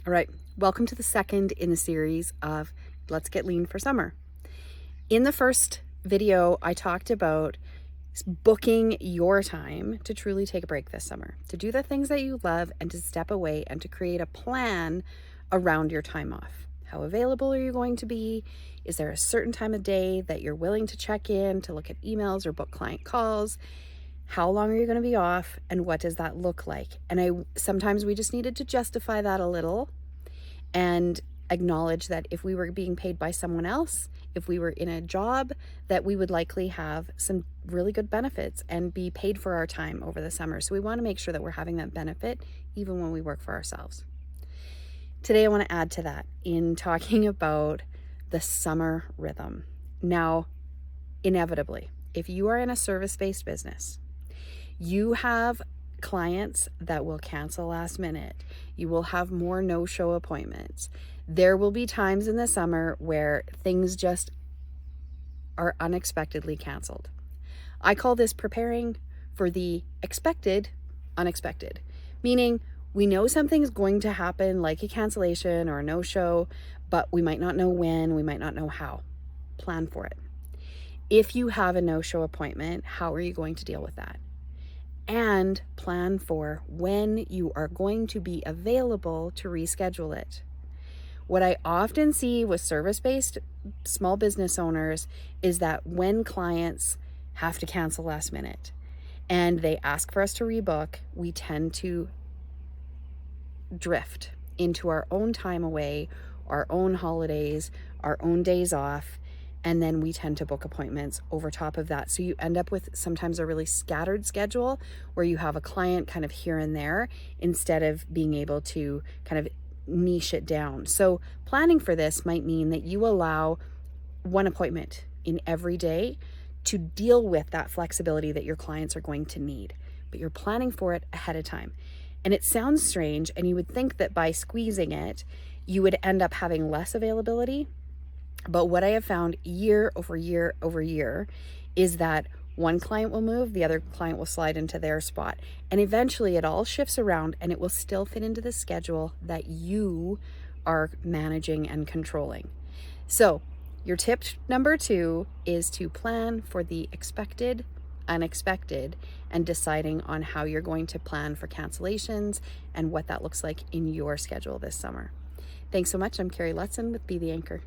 All right, welcome to the second in the series of Let's Get Lean for Summer. In the first video, I talked about booking your time to truly take a break this summer, to do the things that you love and to step away and to create a plan around your time off. How available are you going to be? Is there a certain time of day that you're willing to check in, to look at emails or book client calls? How long are you going to be off, and what does that look like? And sometimes we just needed to justify that a little and acknowledge that if we were being paid by someone else, if we were in a job, that we would likely have some really good benefits and be paid for our time over the summer. So we want to make sure that we're having that benefit even when we work for ourselves. Today, I want to add to that in talking about the summer rhythm. Now, inevitably, if you are in a service-based business, you have clients that will cancel last minute. You will have more no-show appointments. There will be times in the summer where things just are unexpectedly canceled. I call this preparing for the expected unexpected, meaning we know something's going to happen, like a cancellation or a no-show, but we might not know when, we might not know how. Plan for it. If you have a no-show appointment, how are you going to deal with that? And plan for when you are going to be available to reschedule it. What I often see with service-based small business owners is that when clients have to cancel last minute and they ask for us to rebook, we tend to drift into our own time away, our own holidays, our own days off, and then we tend to book appointments over top of that. So you end up with sometimes a really scattered schedule where you have a client kind of here and there instead of being able to kind of niche it down. So planning for this might mean that you allow one appointment in every day to deal with that flexibility that your clients are going to need, but you're planning for it ahead of time. And it sounds strange, and you would think that by squeezing it, you would end up having less availability. But what I have found year over year over year is that one client will move, the other client will slide into their spot. And eventually it all shifts around and it will still fit into the schedule that you are managing and controlling. So your tip number 2 is to plan for the expected, unexpected, and deciding on how you're going to plan for cancellations and what that looks like in your schedule this summer. Thanks so much. I'm Carrie Lutzen with Be the Anchor.